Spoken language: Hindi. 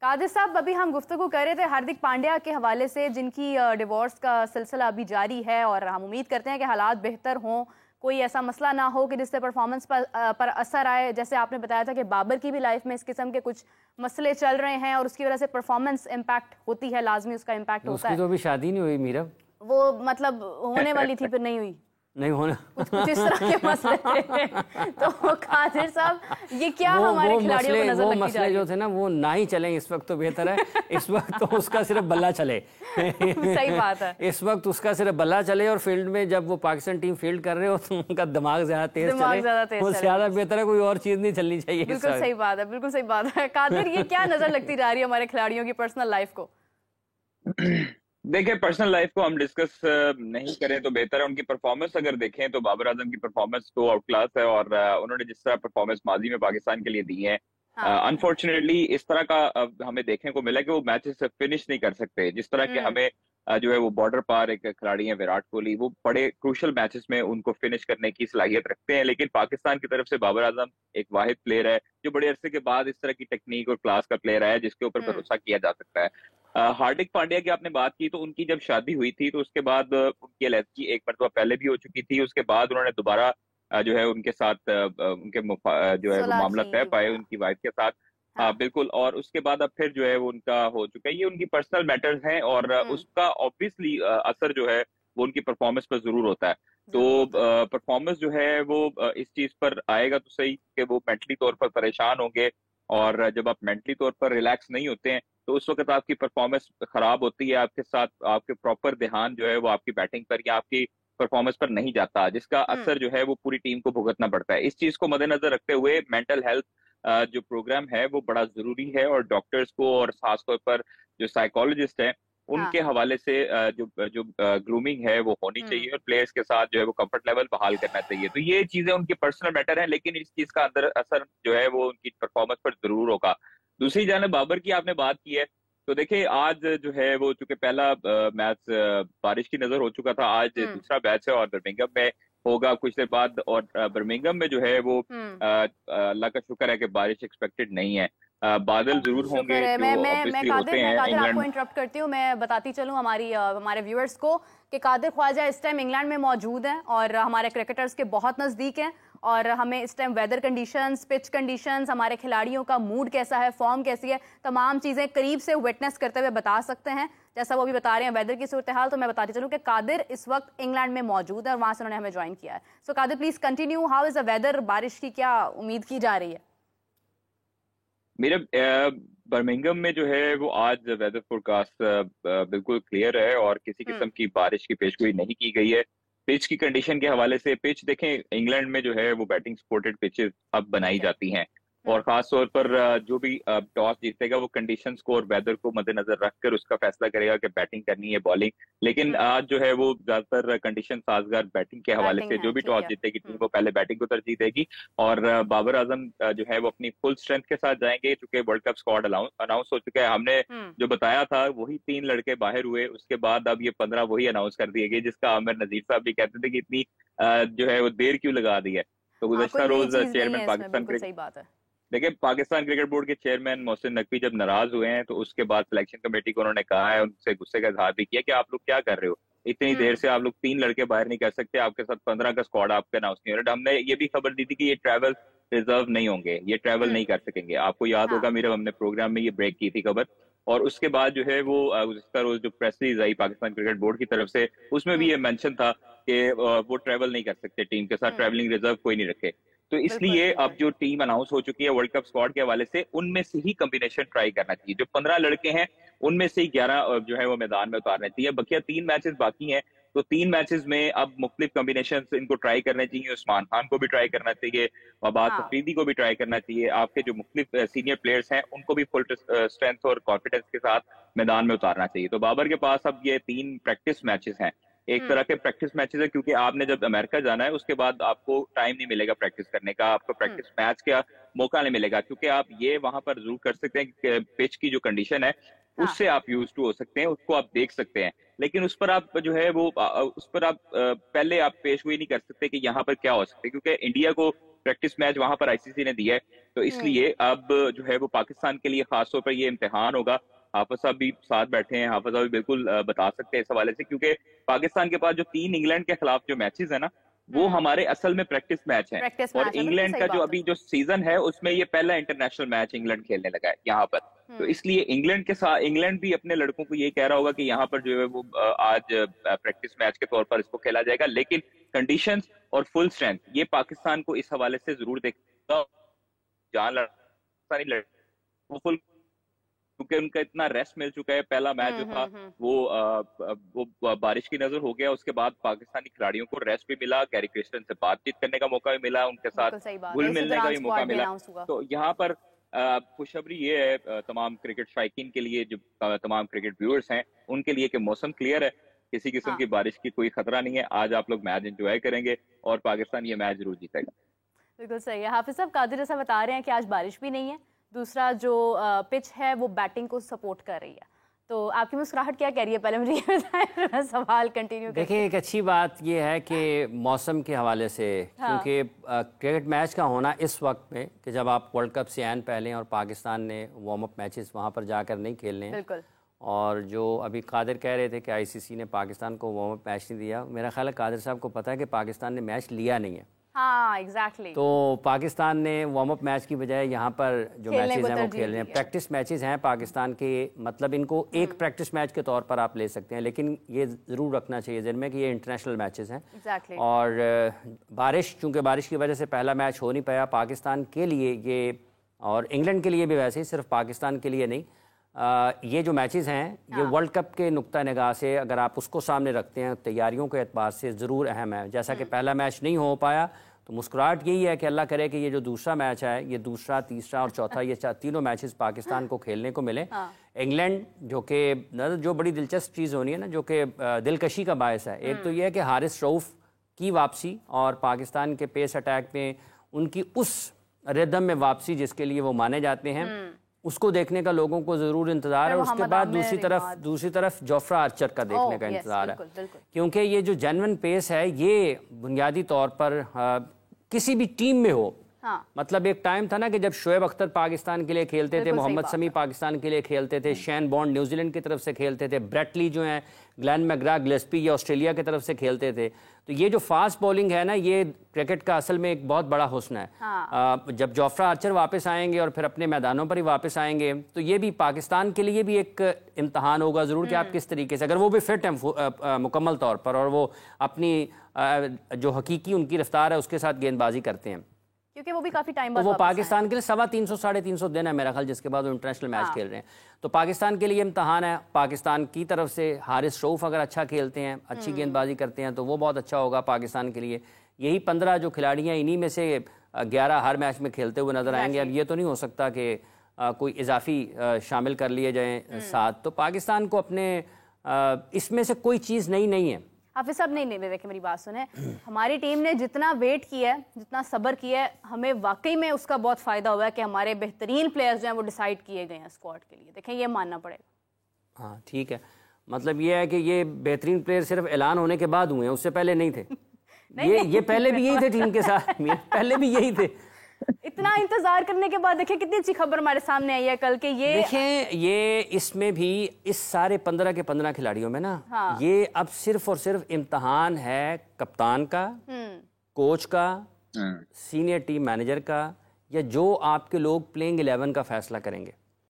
कादिर साहब, अभी हम गुफ्तगू कर रहे थे हार्दिक पांड्या के हवाले से, जिनकी डिवोर्स का सिलसिला अभी जारी है और हम उम्मीद करते हैं कि हालात बेहतर हों, कोई ऐसा मसला ना हो कि जिससे परफॉर्मेंस पर असर आए। जैसे आपने बताया था कि बाबर की भी लाइफ में इस किस्म के कुछ मसले चल रहे हैं और उसकी वजह से परफॉर्मेंस इम्पैक्ट होती है, लाजमी उसका इम्पैक्ट होता उसकी है। तो अभी शादी नहीं हुई मीरा। वो मतलब होने वाली थी, फिर नहीं हुई, नहीं होना, कुछ इस तरह के मसले थे। तो कादिर साहब, ये क्या हमारे खिलाड़ियों को नजर लगती जा रही है? जो थे ना वो ना ही चले इस वक्त तो बेहतर है। इस वक्त तो उसका सिर्फ बल्ला चले। सही बात है, इस वक्त उसका सिर्फ बल्ला चले और फील्ड में जब वो पाकिस्तान टीम फील्ड कर रहे हो तो उनका दिमाग ज्यादा तेज चले, वो ज्यादा बेहतर है। कोई और चीज नहीं चलनी चाहिए। बिल्कुल सही बात है, बिल्कुल सही बात है। कादिर, ये क्या नजर लगती जा रही है हमारे खिलाड़ियों की पर्सनल लाइफ को? देखिए, पर्सनल लाइफ को हम डिस्कस नहीं करें तो बेहतर है। उनकी परफॉर्मेंस अगर देखें तो बाबर आजम की परफॉर्मेंस तो आउट क्लास है और उन्होंने जिस तरह परफॉर्मेंस माजी में पाकिस्तान के लिए दी है, अनफॉर्चुनेटली इस तरह का हमें देखने को मिला कि वो मैचेस फिनिश नहीं कर सकते। जिस तरह के हमें जो है वो बॉर्डर पार एक खिलाड़ी है विराट कोहली, वो बड़े क्रूशल मैचेस में उनको फिनिश करने की सलाहियत रखते हैं। लेकिन पाकिस्तान की तरफ से बाबर आजम एक वाहिद प्लेयर है जो बड़े अरसे के बाद इस तरह की टेक्निक और क्लास का प्लेयर है जिसके ऊपर भरोसा किया जा सकता है। हार्दिक पांड्या की आपने बात की तो उनकी जब शादी हुई थी तो उसके बाद उनकी एलएसजी एक मरतबा पहले भी हो चुकी थी। उसके बाद उन्होंने दोबारा जो है उनके साथ उनके जो है वो मामला तय पाए उनकी वाइफ के साथ। बिल्कुल। और उसके बाद अब फिर जो है वो उनका हो चुका है। ये उनकी पर्सनल मैटर्स हैं और उसका ऑब्वियसली असर जो है वो उनकी परफॉर्मेंस पर जरूर होता है। तो परफॉर्मेंस जो है वो इस चीज पर आएगा तो सही कि वो मेंटली तौर पर परेशान होंगे और जब आप मेंटली तौर पर रिलैक्स नहीं होते हैं तो उस वक्त आपकी परफॉर्मेंस खराब होती है। आपके साथ आपके प्रॉपर ध्यान जो है वो आपकी बैटिंग पर या आपकी परफॉर्मेंस पर नहीं जाता, जिसका असर जो है वो पूरी टीम को भुगतना पड़ता है। इस चीज को मद्देनजर रखते हुए मेंटल हेल्थ जो प्रोग्राम है वो बड़ा जरूरी है और डॉक्टर्स को और खासतौर पर जो साइकोलॉजिस्ट हैं उनके हवाले से जो जो ग्रूमिंग है वो होनी चाहिए और प्लेयर्स के साथ जो है वो कंफर्ट लेवल बहाल करना चाहिए। तो ये चीजें उनकी पर्सनल मैटर है, लेकिन इस चीज का अंदर असर जो है वो उनकी परफॉर्मेंस पर जरूर होगा। दूसरी जाने बाबर की आपने बात की है तो देखिए आज जो है वो चूंकि पहला मैच बारिश की नजर हो चुका था, आज दूसरा मैच है और बर्मिंघम में होगा कुछ देर बाद। और बर्मिंघम में जो है वो अल्लाह का शुक्र है कि बारिश एक्सपेक्टेड नहीं है। बादल जरूर होंगे जो ऑब्वियसली होते हैं। कादिर आपको इंटरप्ट करती हूँ, मैं बताती चलूँ हमारे व्यूअर्स को कि कादिर ख्वाजा इस टाइम इंग्लैंड में मौजूद हैं और हमारे क्रिकेटर्स के बहुत नज़दीक हैं और हमें इस time weather conditions, pitch conditions, हमारे खिलाड़ियों का मूड कैसा है, फॉर्म कैसी है, तमाम चीज़ें करीब से विटनेस करते हुए बता सकते हैं। जैसा वो भी बता रहे हैं वेदर की सूरत हाल, तो मैं बताती चलूँ कि कादिर इस वक्त इंग्लैंड में मौजूद है और वहाँ से उन्होंने हमें ज्वाइन किया है। So Qadir please continue, how is the weather, बारिश की क्या उम्मीद की जा रही है? मेरे बर्मिंघम में जो है वो आज वेदर फोरकास्ट बिल्कुल क्लियर है और किसी किस्म की बारिश की पेशगोई नहीं की गई है। पिच की कंडीशन के हवाले से, पिच देखें इंग्लैंड में जो है वो बैटिंग सपोर्टेड पिचेस अब बनाई जाती हैं और खास तौर पर जो भी टॉस जीतेगा वो कंडीशंस को और वेदर को मद्देनजर रखकर उसका फैसला करेगा कि बैटिंग करनी है बॉलिंग। लेकिन आज जो है वो ज्यादातर कंडीशन साजगार बैटिंग के हवाले से, जो भी टॉस जीतेगी टीम को पहले बैटिंग को तरजीह देगी और बाबर आजम जो है वो अपनी फुल स्ट्रेंथ के साथ जाएंगे। चूंकि वर्ल्ड कप स्क्वाड अनाउंस हो चुका है, हमने जो बताया था वही 3 लड़के बाहर हुए, उसके बाद अब ये 15 वही अनाउंस कर दिए गए, जिसका आमिर नजीर साहब भी कहते थे कि इतनी जो है वो देर क्यों लगा दी है। तो गुज़श्ता रोज चेयरमैन पाकिस्तान क्रिकेट, देखिए पाकिस्तान क्रिकेट बोर्ड के चेयरमैन मोहसिन नकवी जब नाराज हुए हैं तो उसके बाद सिलेक्शन कमेटी को उन्होंने कहा है, उनसे गुस्से का इजहार भी किया कि आप लोग क्या कर रहे हो, इतनी देर से आप लोग 3 लड़के बाहर नहीं कर सकते, आपके साथ 15 का स्क्वाड आपका अनाउंस नहीं हो रहा। हमने ये भी खबर दी थी कि ये ट्रैवल रिजर्व नहीं होंगे, ये ट्रैवल नहीं कर सकेंगे। आपको याद होगा मेरे हमने प्रोग्राम में ये ब्रेक की थी खबर। और उसके बाद जो है वो उसका रोज जो प्रेस रिलीज आई पाकिस्तान क्रिकेट बोर्ड की तरफ से, उसमें भी ये मेंशन था कि वो ट्रैवल नहीं कर सकते, टीम के साथ ट्रैवलिंग रिजर्व कोई नहीं रखे। तो इसलिए अब जो टीम अनाउंस हो चुकी है वर्ल्ड कप स्क्वाड के हवाले से, उनमें से ही कॉम्बिनेशन ट्राई करना चाहिए। जो 15 लड़के हैं उनमें से ही 11 जो है वो मैदान में उतारने चाहिए। बकिया 3 मैचेस बाकी हैं तो 3 मैचेस में अब मुख्तलिफ कॉम्बिनेशन इनको ट्राई करने चाहिए। उस्मान खान को भी ट्राई करना चाहिए, वबाद अफरीदी को भी ट्राई करना चाहिए। आपके जो मुख्तलिफ सीनियर प्लेयर्स हैं उनको भी फुल स्ट्रेंथ और कॉन्फिडेंस के साथ मैदान में उतारना चाहिए। तो बाबर के पास अब ये 3 प्रैक्टिस मैचेस हैं, एक तरह के प्रैक्टिस मैचेस है, क्योंकि आपने जब अमेरिका जाना है उसके बाद आपको टाइम नहीं मिलेगा प्रैक्टिस करने का, आपको प्रैक्टिस मैच का मौका नहीं मिलेगा, क्योंकि आप ये वहां पर जरूर कर सकते हैं कि पिच की जो कंडीशन है उससे आप यूज टू हो सकते हैं, उसको आप देख सकते हैं, लेकिन उस पर आप जो है वो उस पर आप पहले आप पेशगोई नहीं कर सकते कि यहाँ पर क्या हो सकता है, क्योंकि इंडिया को प्रैक्टिस मैच वहां पर आईसीसी ने दिया है, तो इसलिए अब जो है वो पाकिस्तान के लिए खासतौर पर ये इम्तिहान होगा। हाफिज साहब भी साथ बैठे हैं, हाफिज साहब भी बिल्कुल बता सकते हैं इस हवाले से, क्योंकि पाकिस्तान के पास जो 3 इंग्लैंड के खिलाफ जो मैचेस है ना, वो हमारे असल में प्रैक्टिस मैच हैं। और इंग्लैंड का जो अभी जो सीजन है उसमें ये पहला इंटरनेशनल मैच इंग्लैंड खेलने लगा है यहाँ पर। तो इसलिए इंग्लैंड के साथ इंग्लैंड भी अपने लड़कों को ये कह रहा होगा कि यहाँ पर जो है वो आज प्रैक्टिस मैच के तौर पर इसको खेला जाएगा, लेकिन कंडीशंस और फुल स्ट्रेंथ ये पाकिस्तान को इस हवाले से जरूर देखेगा। जहाँ वो फुल, क्योंकि उनका इतना रेस्ट मिल चुका है। पहला मैच जो था वो बारिश की नजर हो गया, उसके बाद पाकिस्तानी खिलाड़ियों को रेस्ट भी मिला, गैरी क्रिस्टन से बातचीत करने का मौका भी मिला, उनके साथ घुल मिलने का भी मौका मिला। तो यहाँ पर खुशखबरी ये है तमाम क्रिकेट शायकीन के लिए, जो तमाम क्रिकेट व्यूअर्स हैं उनके लिए, कि मौसम क्लियर है, किसी किस्म की बारिश की कोई खतरा नहीं है। आज आप लोग मैच एंजॉय करेंगे और पाकिस्तान ये मैच जरूर जीतेगा। बिल्कुल सही है। हाफिज साहब, कादिर जैसा बता रहे हैं कि आज बारिश भी नहीं है, दूसरा जो पिच है वो बैटिंग को सपोर्ट कर रही है, तो आपकी मुस्कुराहट क्या कह रही है, पहले मुझे ये बताएं, मैं सवाल कंटिन्यू करें। देखिए, एक अच्छी बात ये है कि मौसम के हवाले से, क्योंकि क्रिकेट मैच का होना इस वक्त में कि जब आप वर्ल्ड कप से आन पहले और पाकिस्तान ने वार्म अप मैचेस वहाँ पर जाकर नहीं खेलने हैं, बिल्कुल। और जो अभी कादिर कह रहे थे कि आईसीसी ने पाकिस्तान को वार्म अप मैच नहीं दिया, मेरा ख्याल है कादिर साहब को पता है कि पाकिस्तान ने मैच लिया नहीं है। हाँ, एग्जैक्टली। तो पाकिस्तान ने वार्म अप मैच की बजाय यहाँ पर जो मैचेस हैं वो खेल रहे हैं, प्रैक्टिस मैचेस हैं पाकिस्तान के, मतलब इनको एक प्रैक्टिस मैच के तौर पर आप ले सकते हैं, लेकिन ये ज़रूर रखना चाहिए ज़हन में कि ये इंटरनेशनल मैचेस हैं। exactly. और बारिश, चूँकि बारिश की वजह से पहला मैच हो नहीं पाया पाकिस्तान के लिए ये, और इंग्लैंड के लिए भी वैसे ही, सिर्फ पाकिस्तान के लिए नहीं, ये जो मैचेस हैं ये वर्ल्ड कप के नुक्ता निगाह से अगर आप उसको सामने रखते हैं, तैयारियों के एतबार से ज़रूर अहम है। जैसा कि पहला मैच नहीं हो पाया, तो मुस्कुराहट यही है कि अल्लाह करे कि ये जो दूसरा मैच है, ये दूसरा, तीसरा और चौथा, ये तीनों मैचेस पाकिस्तान को खेलने को मिले। इंग्लैंड जो बड़ी दिलचस्प चीज़ होनी है ना, जो कि दिलकशी का बायस है, एक तो ये है कि हारिस रऊफ की वापसी और पाकिस्तान के पेस अटैक में उनकी उस रिदम में वापसी जिसके लिए वो माने जाते हैं, उसको देखने का लोगों को जरूर इंतजार है। उसके बाद दूसरी तरफ जोफ्रा आर्चर का देखने का इंतजार है, क्योंकि ये जो जेन्युइन पेस है ये बुनियादी तौर पर किसी भी टीम में हो, मतलब एक टाइम था ना कि जब शोएब अख्तर पाकिस्तान के लिए खेलते थे, मोहम्मद शमी पाकिस्तान के लिए खेलते थे, शेन बॉन्ड न्यूजीलैंड की तरफ से खेलते थे, ब्रेट ली जो है, ग्लेन मैग्रा गिलेस्पी ये ऑस्ट्रेलिया की तरफ से खेलते थे। तो ये जो फास्ट बॉलिंग है ना, ये क्रिकेट का असल में एक बहुत बड़ा हुस्न है। जब जोफ्रा आर्चर वापस आएंगे और फिर अपने मैदानों पर ही वापस आएंगे, तो ये भी पाकिस्तान के लिए भी एक इम्तहान होगा ज़रूर कि आप किस तरीके से, अगर वो भी फिट हैं मुकम्मल तौर पर और वो अपनी जो हकीकी उनकी रफ्तार है उसके साथ गेंदबाजी करते हैं, क्योंकि वो भी काफी टाइम बाद वो पाकिस्तान के लिए 350 साढ़े 350 दिन है मेरा ख्याल, जिसके बाद वो इंटरनेशनल मैच खेल रहे हैं। तो पाकिस्तान के लिए इम्तहान है। पाकिस्तान की तरफ से हारिस रऊफ अगर अच्छा खेलते हैं, अच्छी गेंदबाजी करते हैं, तो वो बहुत अच्छा होगा पाकिस्तान के लिए। यही 15 जो खिलाड़ी हैं, इन्हीं में से 11 हर मैच में खेलते हुए नजर आएंगे। अब ये तो नहीं हो सकता कि कोई इजाफी शामिल कर लिए जाएँ साथ। तो पाकिस्तान को अपने इसमें से कोई चीज़ नहीं है। हाफिज साहब, नहीं देखिए मेरी बात सुने, हमारी टीम ने जितना वेट किया है, जितना सब्र किया है, हमें वाकई में उसका बहुत फायदा हुआ है कि हमारे बेहतरीन प्लेयर्स जो हैं वो डिसाइड किए गए हैं स्क्वाड के लिए। देखें, ये मानना पड़ेगा। हाँ, ठीक है, मतलब ये है कि ये बेहतरीन प्लेयर सिर्फ ऐलान होने के बाद हुए हैं, उससे पहले नहीं थे। ये पहले भी यही थे टीम के साथ, पहले भी यही थे। इतना इंतजार करने के बाद देखिए कितनी अच्छी खबर हमारे सामने आई है कल के। ये देखें, ये इसमें भी इस सारे 15 के 15 खिलाड़ियों में ना, ये अब सिर्फ और सिर्फ इम्तहान है कप्तान का, कोच का, सीनियर टीम मैनेजर का, या जो आपके लोग प्लेइंग 11 का फैसला करेंगे।